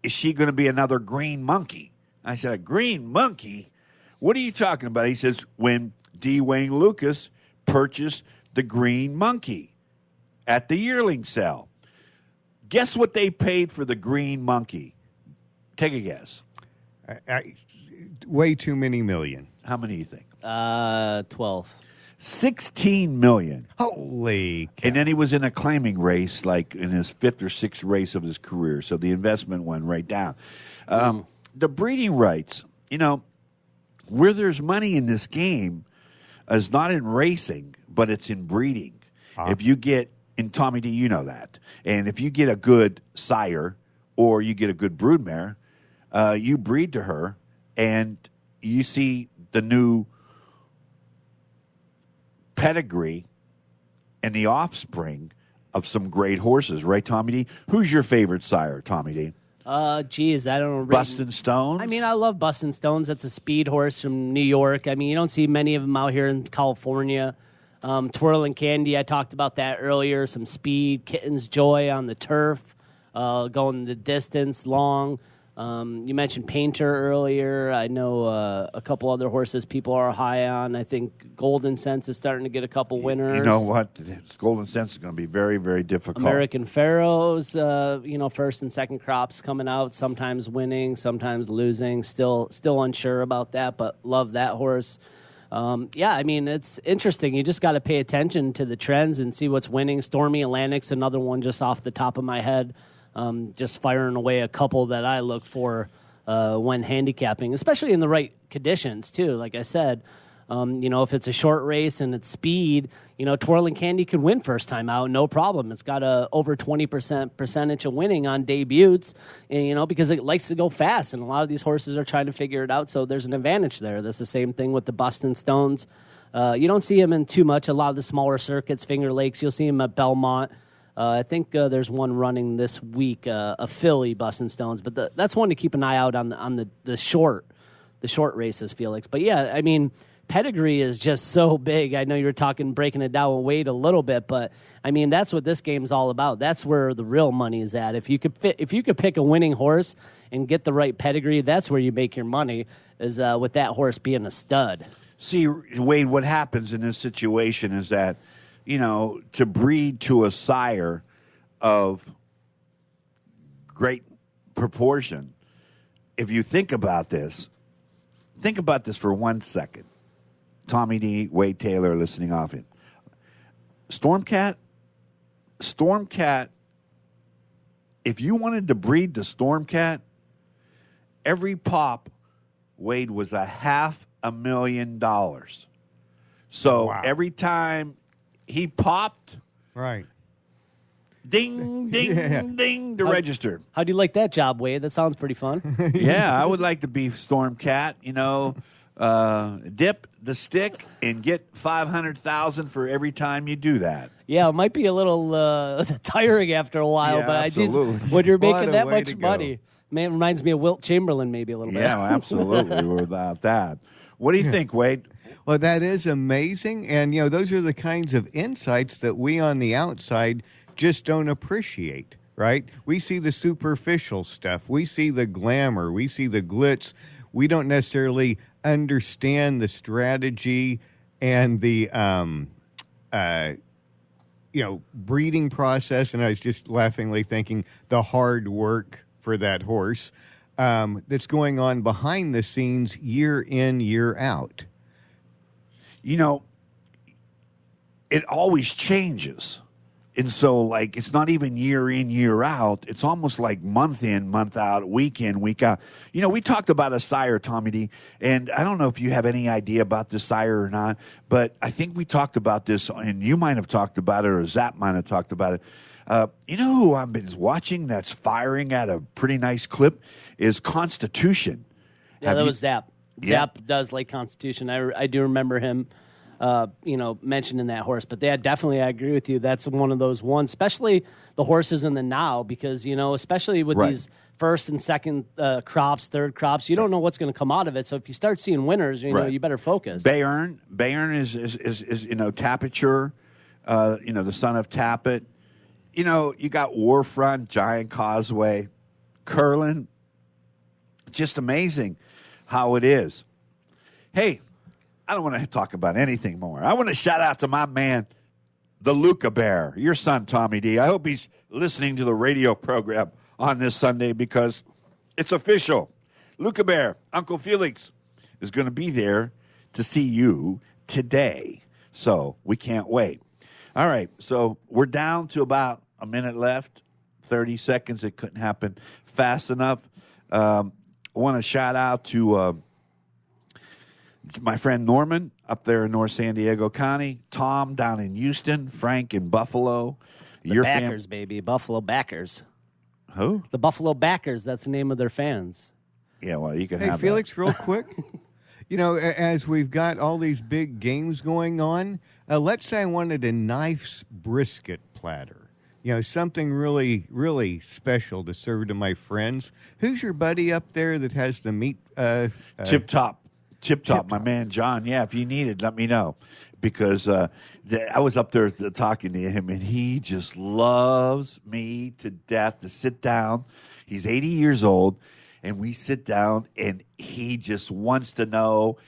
is she going to be another green monkey? I said, a green monkey? What are you talking about? He says, when D. Wayne Lucas purchased the green monkey at the yearling sale. Guess what they paid for the green monkey? Take a guess. Way too many million. How many do you think? 12. $16 million. Holy cow. And then he was in a claiming race, like in his 5th or 6th race of his career. So the investment went right down. The breeding rights, where there's money in this game is not in racing, but it's in breeding. If you get, and Tommy D, you know that, and if you get a good sire or you get a good broodmare, you breed to her, and you see the new pedigree and the offspring of some great horses, right, Tommy D? Who's your favorite sire, Tommy D? Geez, I don't know. Bustin' Stones? I mean, I love Bustin' Stones. That's a speed horse from New York. I mean, you don't see many of them out here in California. Twirling Candy, I talked about that earlier. Some speed. Kitten's Joy on the turf, going the distance, long. You mentioned Painter earlier. I know a couple other horses people are high on. I think Golden Sense is starting to get a couple winners. You know what? Golden Sense is going to be very, very difficult. American Pharaohs, first and second crops coming out, sometimes winning, sometimes losing. Still unsure about that, but love that horse. Yeah, I mean, it's interesting. You just got to pay attention to the trends and see what's winning. Stormy Atlantic's another one just off the top of my head, just firing away a couple that I look for when handicapping, especially in the right conditions, too. Like I said, if it's a short race and it's speed, Twirling Candy could win first time out, no problem. It's got a over 20% percentage of winning on debuts, and, because it likes to go fast, and a lot of these horses are trying to figure it out, so there's an advantage there. That's the same thing with the Boston Stones. You don't see him in too much. A lot of the smaller circuits, Finger Lakes, you'll see him at Belmont. I think there's one running this week, a Philly Boston Stones, but that's one to keep an eye out on the short races, Felix. But yeah, I mean, pedigree is just so big. I know you were breaking it down with Wade a little bit, but I mean, that's what this game's all about. That's where the real money is at. If you could pick a winning horse and get the right pedigree, that's where you make your money, is with that horse being a stud. See, Wade, what happens in this situation is that, to breed to a sire of great proportion, if you think about this for 1 second. Tommy D, Wade Taylor listening off it. Stormcat, if you wanted to breed the Stormcat, every pop, Wade, was $500,000. So every time he popped, right, ding, ding, ding, to register. How do you like that job, Wade? That sounds pretty fun. Yeah, I would like to be Stormcat, dip the stick and get $500,000 for every time you do that. Yeah, it might be a little tiring after a while, yeah, but absolutely. When you're making that much money, man, it reminds me of Wilt Chamberlain maybe a little bit. Yeah, absolutely, without that. What do you think, Wade? Well, that is amazing, and those are the kinds of insights that we on the outside just don't appreciate, right? We see the superficial stuff, we see the glamour, we see the glitz. We don't necessarily understand the strategy and the breeding process. And I was just laughingly thinking the hard work for that horse that's going on behind the scenes year in, year out. It always changes. And so, it's not even year in, year out. It's almost like month in, month out, week in, week out. We talked about a sire, Tommy D, and I don't know if you have any idea about this sire or not, but I think we talked about this, and you might have talked about it, or Zap might have talked about it. Who I've been watching that's firing at a pretty nice clip is Constitution. Yeah, that was Zap. Yeah. Zap does like Constitution. I do remember him. Mentioning that horse. But definitely, I agree with you. That's one of those ones, especially the horses in the now, because, especially with these first and second crops, third crops, you don't know what's going to come out of it. So if you start seeing winners, you better focus. Bayern is Tapiture, the son of Tappet. You got Warfront, Giant Causeway, Curlin. Just amazing how it is. Hey, I don't want to talk about anything more. I want to shout out to my man, the Luca Bear, your son, Tommy D. I hope he's listening to the radio program on this Sunday because it's official. Luca Bear, Uncle Felix, is going to be there to see you today. So we can't wait. All right, so we're down to about a minute left, 30 seconds. It couldn't happen fast enough. I want to shout out to my friend Norman up there in North San Diego County, Tom down in Houston, Frank in Buffalo. The Backers, baby. Buffalo Backers. Who? The Buffalo Backers. That's the name of their fans. Yeah, well, you can have Felix, that. real quick. As we've got all these big games going on, let's say I wanted a nice brisket platter. Something really, really special to serve to my friends. Who's your buddy up there that has the meat? Tip Top, my man John. Yeah, if you need it, let me know. Because I was up there talking to him, and he just loves me to death to sit down. He's 80 years old, and we sit down, and he just wants to know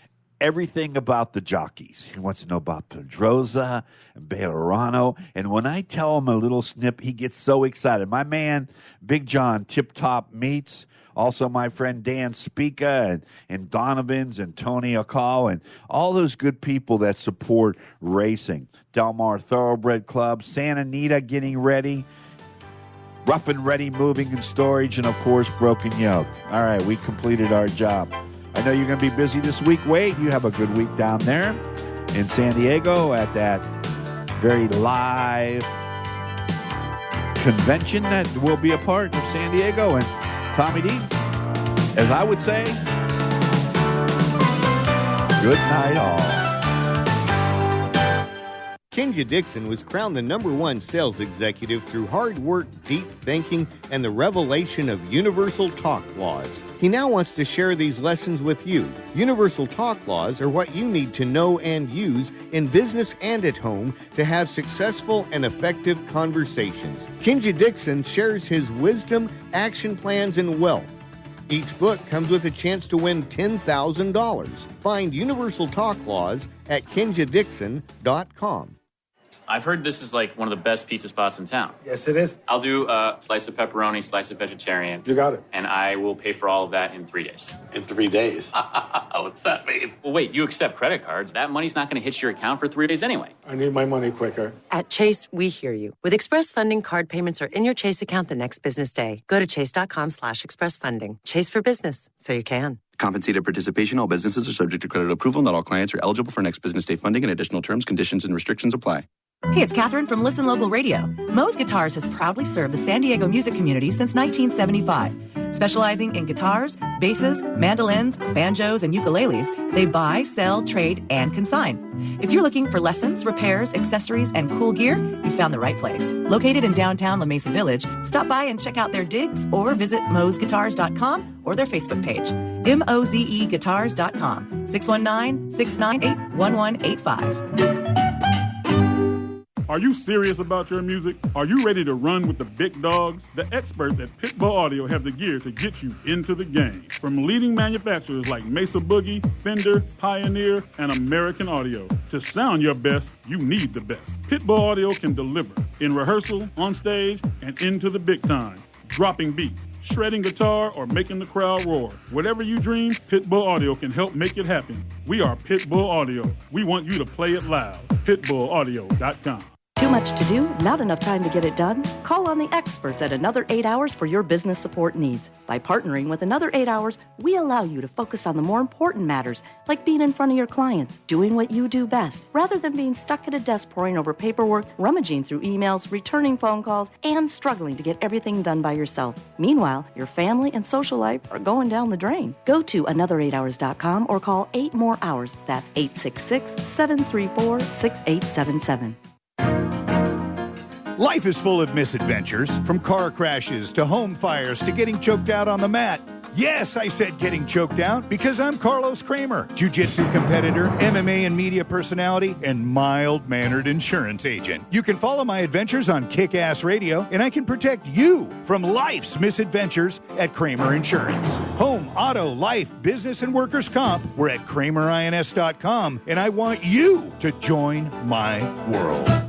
everything about the jockeys. He wants to know about Pedrosa and Bellerano. And when I tell him a little snip, he gets so excited. My man, Big John, Tip Top Meats, Also, my friend Dan Spica and Donovan's and Tony Akal and all those good people that support racing. Del Mar Thoroughbred Club, Santa Anita getting ready, Rough and Ready Moving and Storage, and, of course, Broken Yoke. All right, we completed our job. I know you're going to be busy this week. Wade, you have a good week down there in San Diego at that very live convention that will be a part of San Diego. And Tommy D, as I would say, good night all. Kenya Dixon was crowned the #1 sales executive through hard work, deep thinking, and the revelation of Universal Talk Laws. He now wants to share these lessons with you. Universal Talk Laws are what you need to know and use in business and at home to have successful and effective conversations. Kenya Dixon shares his wisdom, action plans, and wealth. Each book comes with a chance to win $10,000. Find Universal Talk Laws at kenyadixon.com. I've heard this is like one of the best pizza spots in town. Yes, it is. I'll do a slice of pepperoni, slice of vegetarian. You got it. And I will pay for all of that in 3 days. In 3 days? What's that mean? Well, wait, you accept credit cards. That money's not going to hit your account for 3 days anyway. I need my money quicker. At Chase, we hear you. With Express Funding, card payments are in your Chase account the next business day. Go to chase.com/expressfunding. Chase for business, so you can. Compensated participation. All businesses are subject to credit approval. Not all clients are eligible for next business day funding, and additional terms, conditions, and restrictions apply. Hey, it's Catherine from Listen Local Radio. Moe's Guitars has proudly served the San Diego music community since 1975. Specializing in guitars, basses, mandolins, banjos, and ukuleles, they buy, sell, trade, and consign. If you're looking for lessons, repairs, accessories, and cool gear, you found the right place. Located in downtown La Mesa Village, stop by and check out their digs or visit moesguitars.com or their Facebook page. mozeguitars.com, 619-698-1185. Are you serious about your music? Are you ready to run with the big dogs? The experts at Pitbull Audio have the gear to get you into the game. From leading manufacturers like Mesa Boogie, Fender, Pioneer, and American Audio. To sound your best, you need the best. Pitbull Audio can deliver in rehearsal, on stage, and into the big time. Dropping beats, shredding guitar, or making the crowd roar. Whatever you dream, Pitbull Audio can help make it happen. We are Pitbull Audio. We want you to play it loud. PitbullAudio.com. Too much to do? Not enough time to get it done? Call on the experts at Another 8 Hours for your business support needs. By partnering with Another 8 Hours, we allow you to focus on the more important matters, like being in front of your clients, doing what you do best, rather than being stuck at a desk poring over paperwork, rummaging through emails, returning phone calls, and struggling to get everything done by yourself. Meanwhile, your family and social life are going down the drain. Go to another8hours.com or call 8 more hours. That's 866-734-6877. Life is full of misadventures, from car crashes to home fires to getting choked out on the mat. Yes, I said getting choked out because I'm Carlos Kramer, jiu-jitsu competitor, MMA and media personality, and mild-mannered insurance agent. You can follow my adventures on Kick-Ass Radio, and I can protect you from life's misadventures at Kramer Insurance. Home, auto, life, business, and workers' comp. We're at KramerINS.com, and I want you to join my world.